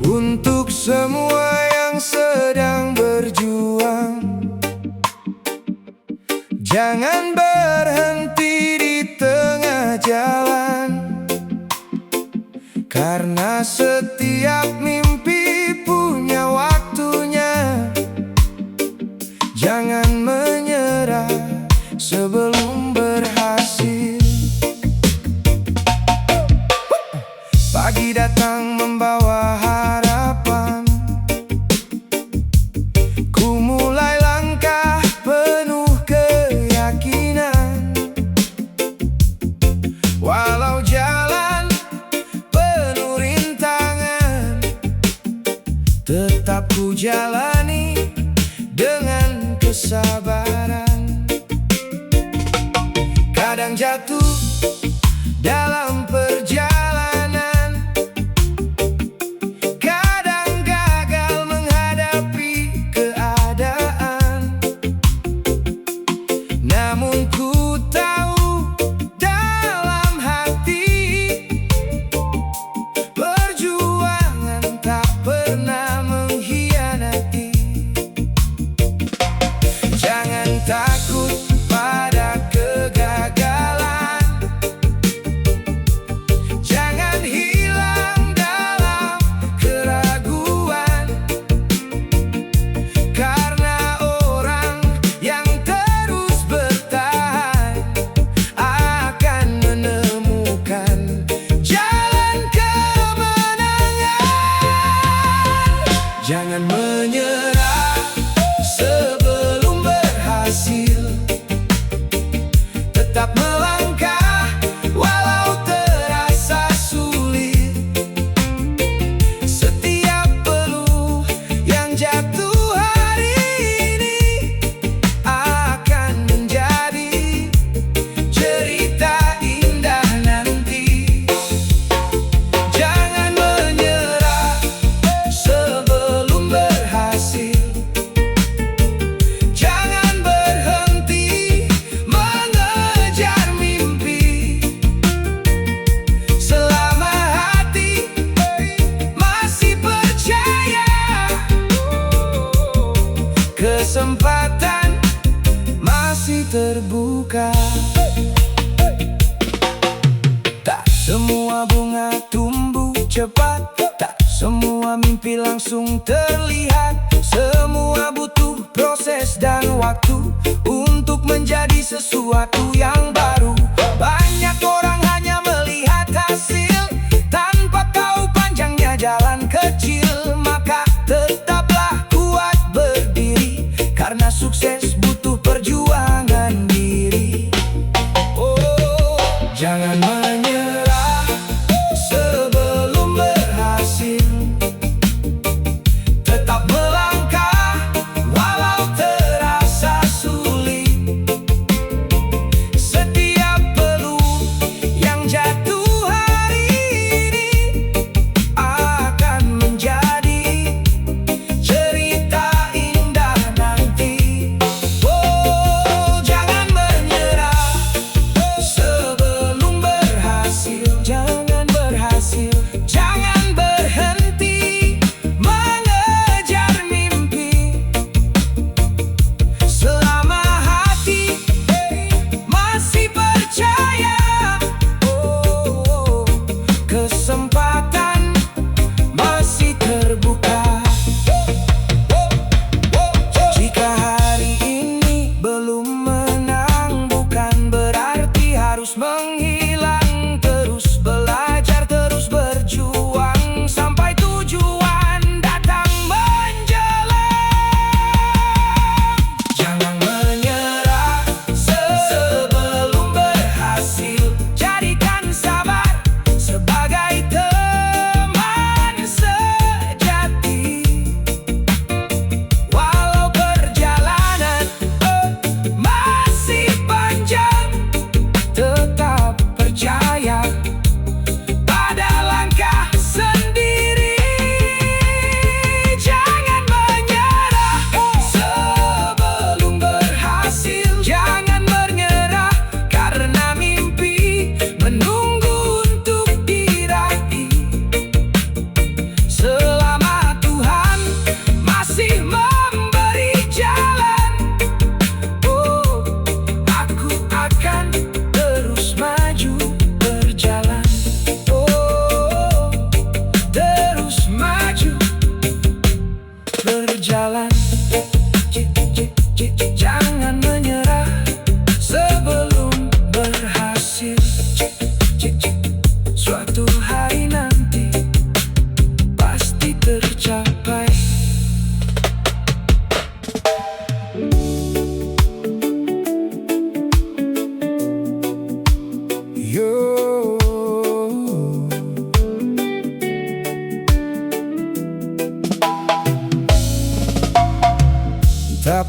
Untuk semua yang sedang berjuang, jangan berhenti di tengah jalan, karena setiap mimpi punya waktunya. Jangan menyerah sebelum berhasil. Pagi datang membawa harapan, ku mulai langkah penuh keyakinan. Walau jalan penuh rintangan, tetap ku jalani dengan kesabaran. Kadang jatuh dalam perjalanan, kadang gagal menghadapi keadaan. Namun ku tahu dalam hati, perjuangan tak pernah mengkhianati. Jangan takut pada kegagalan, jangan hilang dalam keraguan, karena orang yang terus bertahan akan menemukan jalan kemenangan. Jangan menyerah sebelum berhasil, tetap melangkah walau terasa sulit. Setiap peluh yang jatuh hari ini akan menjadi cerita indah nanti. Jangan menyerah sebelum berhasil, jangan berhenti mengejar mimpi. Selama hati masih percaya, kesempatan masih terbuka. Tak semua bunga tumbuh cepat, tak semua mimpi langsung terlihat. Semua butuh proses dan waktu untuk menjadi sesuatu yang baru. Banyak orang hanya melihat hasil tanpa tahu panjangnya jalan kecil. Maka tetaplah kuat berdiri, karena sukses butuh perjuangan diri. Oh, jangan menyerah sebelum berhasil, tetap melangkah walau terasa sulit. Setiap peluh yang jatuh hari ini akan menjadi cerita indah nanti. Oh, jangan menyerah sebelum berhasil,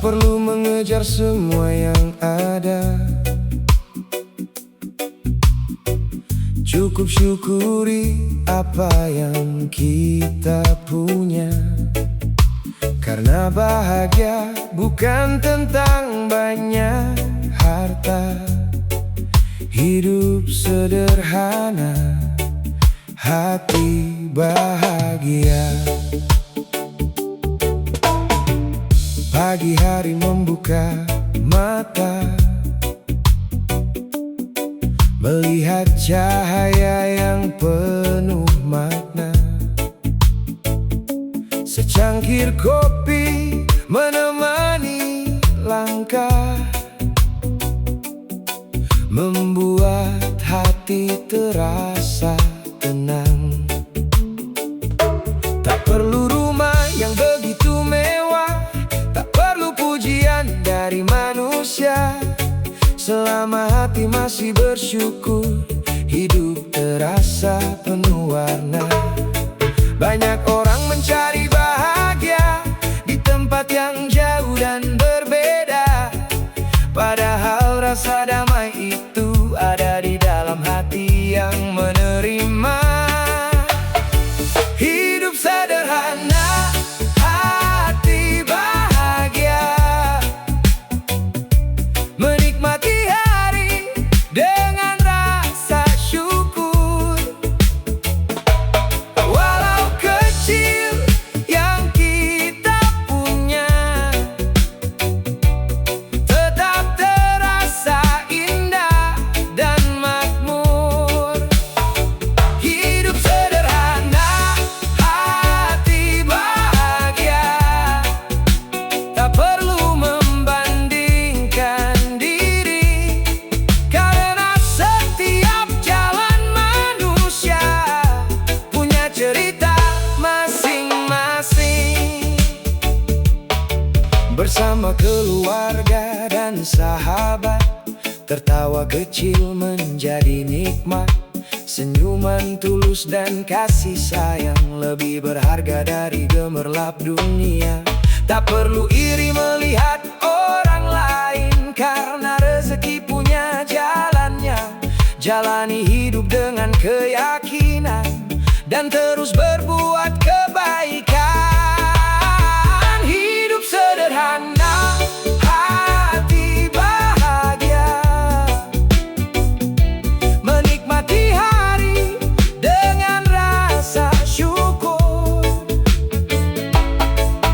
perlu mengejar semua yang ada, cukup syukuri apa yang kita punya. Karena bahagia bukan tentang banyak harta, hidup sederhana, hati bahagia. Pagi hari membuka mata, melihat cahaya yang penuh makna. Secangkir kopi menemani langkah, membuat hati terasa tenang. Tak perlu rumah yang begitu mewah, tak perlu pujian dari manusia. Selama hati masih bersyukur, hidup terasa penuh warna. Banyak orang mencari bahagia di tempat yang jauh dan berbeda, padahal rasa damai itu ada di dalam hati yang menerima. Hidup sederhana, hati bahagia, menikmati hari dengan rasa syukur. Walau kecil yang kita punya, tetap terasa indah dan makmur. Hidup sederhana, hati bahagia, tak perlu membandingkan diri, karena setiap jalan manusia punya cerita masing-masing. Bersama keluarga dan sahabat, tertawa kecil menjadi nikmat. Senyuman tulus dan kasih sayang lebih berharga dari gemerlap dunia. Tak perlu iri melihat orang lain, karena rezeki punya jalannya. Jalani hidup dengan keyakinan dan terus berbuat kebaikan. Hidup sederhana, hati bahagia, menikmati hari dengan rasa syukur.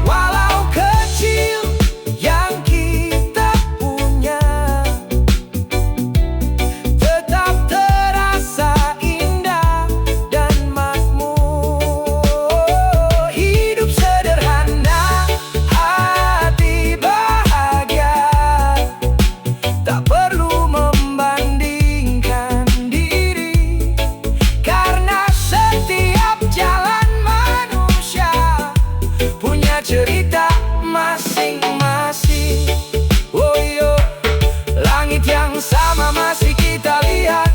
Walau kecil yang kita punya, tetap terasa indah dan makmur. Hidup sederhana, hati bahagia, tak perlu membandingkan diri, karena setiap jalan manusia punya cerita masing-masing. Oh yo, langit yang sama masih kita lihat,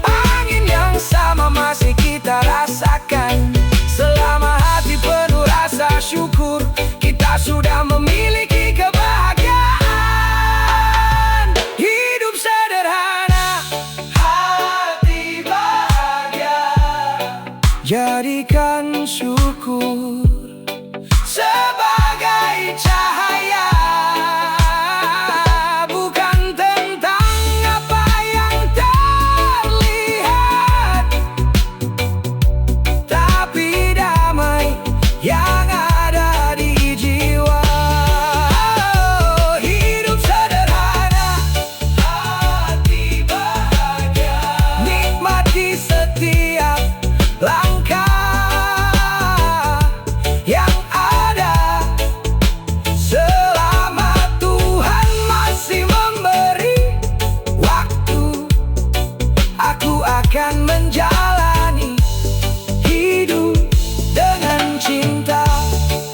angin yang sama masih kita rasakan. Selama hati penuh rasa syukur, kita sudah memiliki kebahagiaan. Hidup sederhana, hati bahagia, jadikan syukur sebagai cahaya. Bukan tentang apa yang terlihat, tapi damai yang ada di jiwa. Hidup sederhana, hati bahagia, nikmati setiap langkah yang ada. Selama Tuhan masih memberi waktu, aku akan menjalani hidup dengan cinta.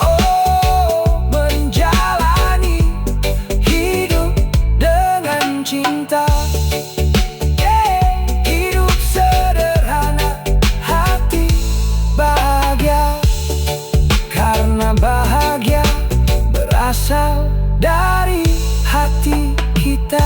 Oh, menjalani hidup dengan cinta. Hidup sederhana, hati bahagia, karena bahagia berasal dari kita.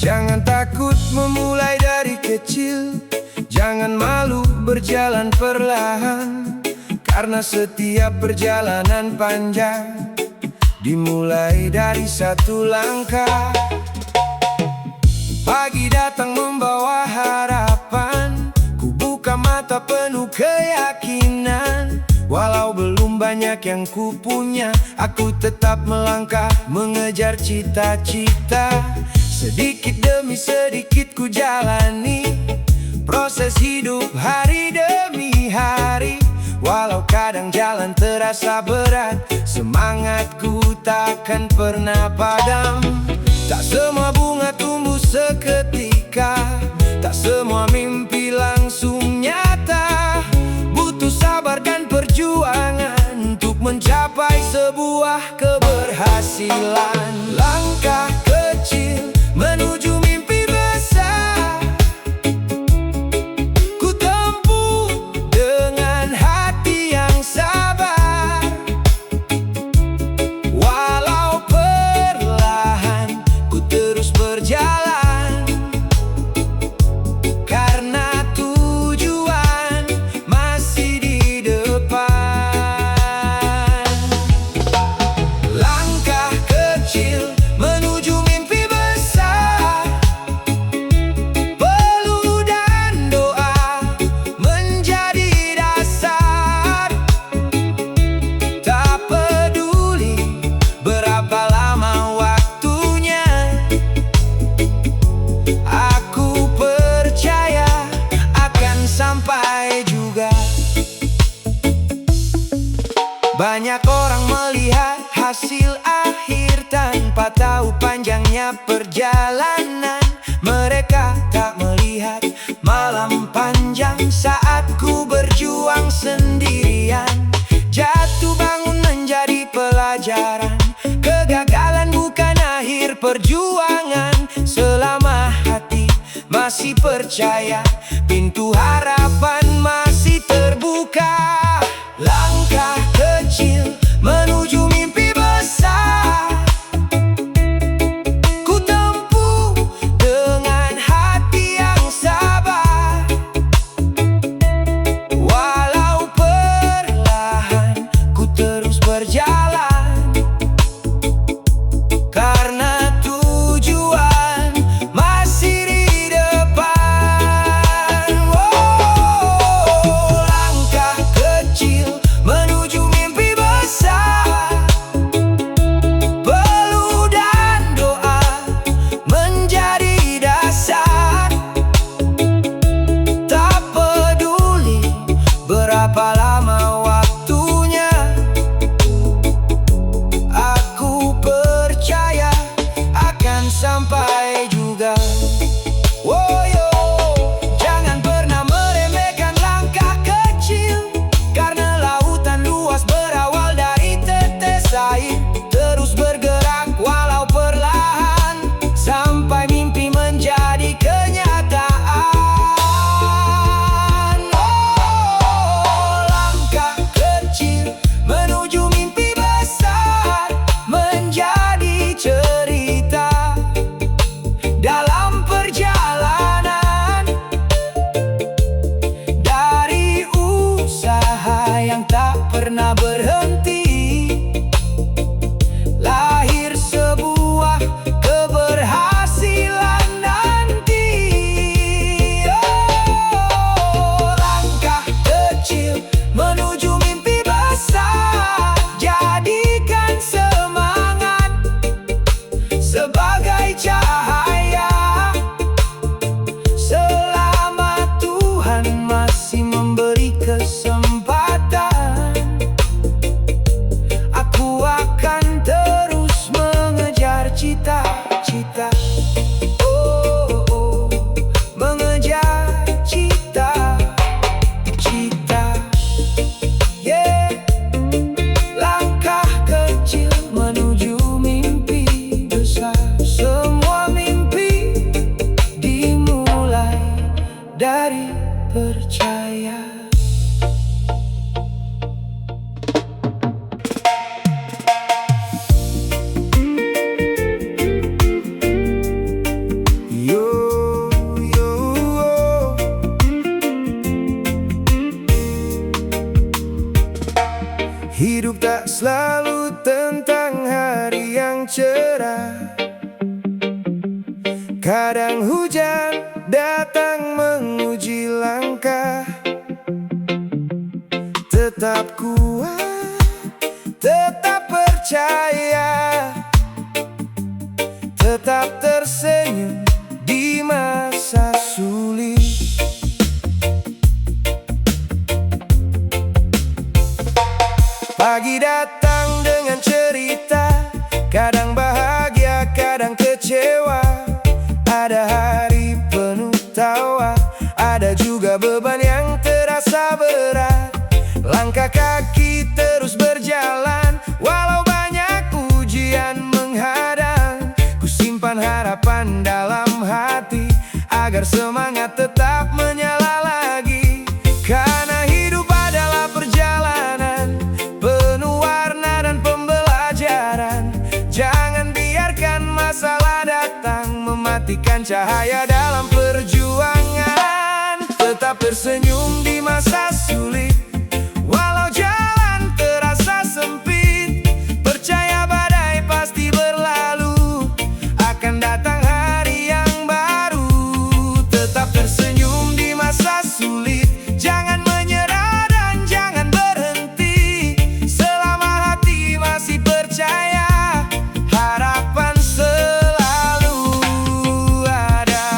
Jangan takut memulai dari kecil, jangan malu berjalan perlahan, karena setiap perjalanan panjang dimulai dari satu langkah. Pagi datang membawa harapan, ku buka mata penuh keyakinan. Walau belum banyak yang ku punya, aku tetap melangkah mengejar cita-cita. Sedikit demi sedikit ku jalani proses hidup hari demi hari. Walau kadang jalan terasa berat, semangatku takkan pernah padam. Tak semua bunga tumbuh seketika, tak semua mimpi langsung nyata. Butuh sabar dan perjuangan untuk mencapai sebuah keberhasilan. Langkah kecil menuju mimpi besar, ku tempuh dengan hati yang sabar. Walau perlahan, ku terus berjalan, karena tujuan masih di depan. Langkah kecil menuju mimpi besar, peluh dan doa menjadi dasar. Tak peduli berapa lama waktunya, aku percaya akan sampai juga. Banyak orang melihat hasil akhir tanpa tahu panjangnya perjalanan. Mereka tak melihat malam panjang saat ku berjuang sendirian. Jatuh bangun menjadi pelajaran, kegagalan bukan akhir perjuangan. Selama hati masih percaya, pintu harapan masih terbuka. Langkah kecil menuju mimpi besar, ku tempuh dengan hati yang sabar. Walau perlahan, ku terus berjalan, karena tujuan masih di depan. Langkah kecil menuju mimpi besar, peluh dan doa menjadi dasar. Tak peduli berapa lama waktunya, aku percaya akan sampai juga. Jangan pernah meremehkan langkah kecil, karena lautan luas berawal dari tetes air. Terus bergerak walau perlahan, sampai mimpi menjadi kenyataan. Langkah kecil menuju mimpi besar menjadi cerita dalam Kadang hujan datang menguji langkah, tetap kuat, tetap percaya, tetap tersenyum di masa sulit. Pagi datang dengan cerita, kadang bahagia, kadang kecewa. Ada hari penuh tawa, ada juga beban yang terasa berat. Langkah kaki terus berjalan, walau banyak ujian menghadang. Ku simpan harapan dalam hati, agar semangat tetap menyala lagi. Karena hidup adalah perjalanan penuh warna dan pembelajaran. Jangan biarkan masalah datang mematikan cahaya dalam perjuangan. Tetap tersenyum di masa sulit, walau jalan terasa sempit. Percaya badai pasti berlalu, akan datang hari yang baru. Tetap tersenyum di masa sulit, jangan menyerah dan jangan berhenti. Selama hati masih percaya, harapan selalu ada.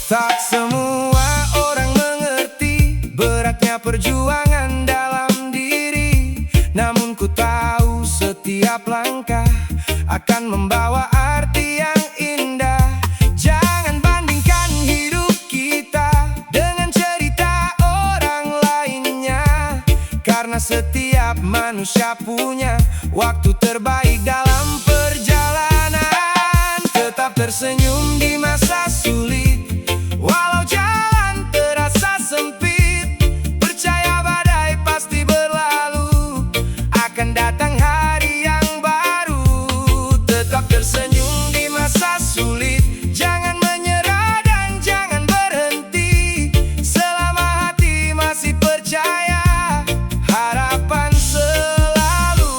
Tak semua orang mengerti beratnya perjuangan dalam diri. Namun ku tahu setiap langkah akan membawa arti yang indah. Jangan bandingkan hidup kita dengan cerita orang lainnya, karena setiap manusia punya waktu terbaik dalam perjalanan. Tetap tersenyum di masa sulit, walau jalan terasa sempit. Percaya badai pasti berlalu, akan datang hari yang baru. Tetap tersenyum di masa sulit, jangan menyerah dan jangan berhenti. Selama hati masih percaya, harapan selalu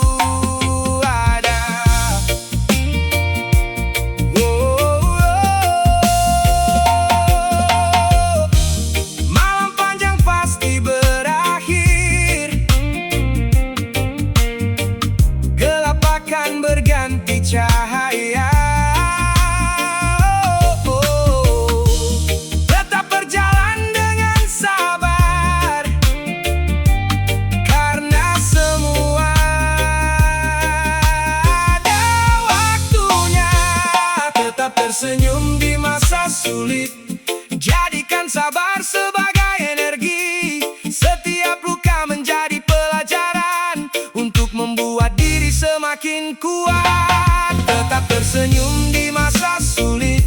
ada. Malam panjang pasti berakhir, gelap akan berganti cahaya. Tetap berjalan dengan sabar, karena semua ada waktunya. Tetap tersenyum di masa sulit, jadikan sabar sebagai energi. Setiap luka menjadi pelajaran untuk membuat diri semakin kuat. Tetap tersenyum di masa sulit,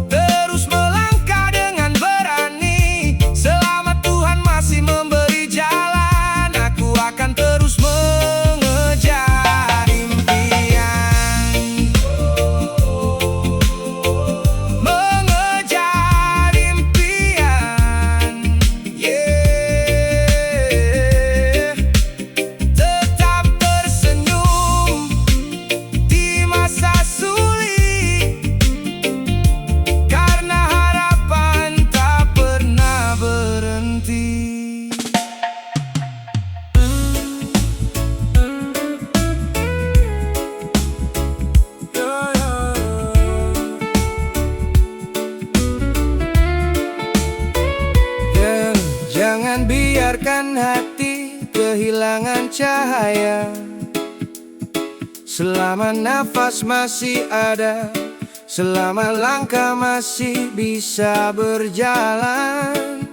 terus melangkah dengan berani. Selama Tuhan masih memberi jalan, aku akan terus mengejar impian. Mengejar impian, yeah. Tetap tersenyum di masa sulit, karena harapan tak pernah berhenti. Jangan biarkan hati kehilangan cahaya. Selama nafas masih ada, selama langkah masih bisa berjalan,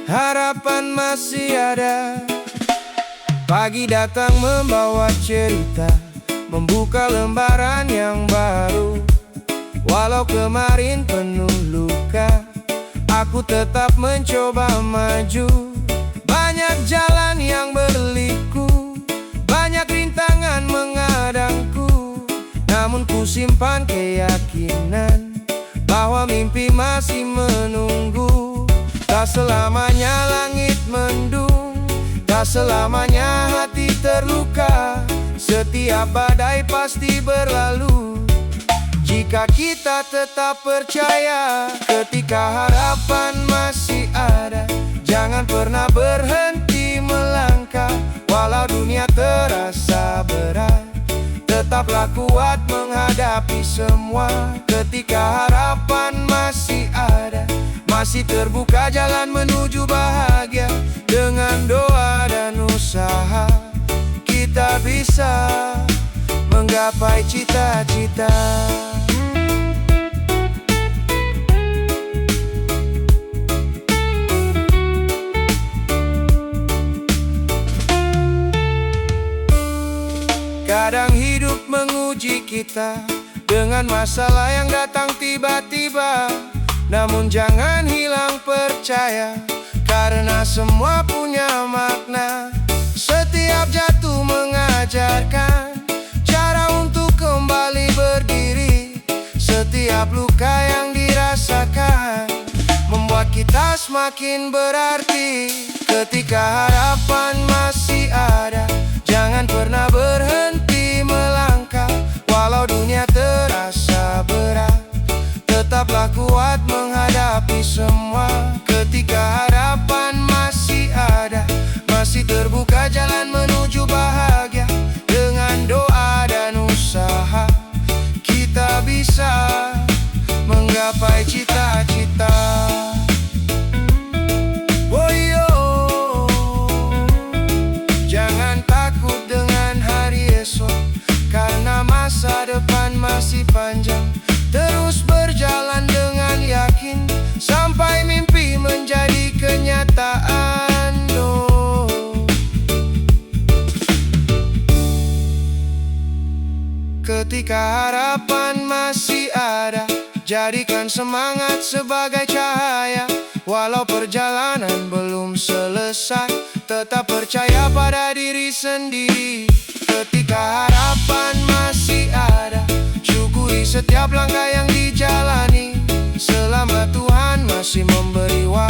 harapan masih ada. Pagi datang membawa cerita, membuka lembaran yang baru. Walau kemarin penuh luka, aku tetap mencoba maju. Banyak jalan yang berliku, banyak rintangan menghadangku. Namun ku simpan keyakinan bahwa mimpi masih menunggu. Tak selamanya langit mendung, tak selamanya hati terluka. Setiap badai pasti berlalu jika kita tetap percaya. Ketika harapan masih ada, jangan pernah berhenti melangkah. Walau dunia terasa berat, tetaplah kuat menghadapi semua. Ketika harapan masih ada, masih terbuka jalan menuju bahagia. Dengan doa dan usaha, kita bisa menggapai cita-cita. Kadang hidup menguji kita dengan masalah yang datang tiba-tiba. Namun jangan hilang percaya, karena semua punya makna. Setiap jatuh mengajarkan cara untuk kembali berdiri. Setiap luka yang dirasakan membuat kita semakin berarti. Ketika harapan masih ada, jangan pernah berhenti melangkah. Walau dunia terasa berat, tetaplah kuat menghadapi semua. Ketika harapan masih ada, masih terbuka jalan menuju bahagia. Dengan doa dan usaha, kita bisa menggapai cita-cita. Karena masa depan masih panjang, terus berjalan dengan yakin sampai mimpi menjadi kenyataan. Ketika harapan masih ada, jadikan semangat sebagai cahaya. Walau perjalanan belum selesai, tetap percaya pada diri sendiri. Ketika harapan masih ada, syukuri setiap langkah yang dijalani. Selama Tuhan masih memberi waktu,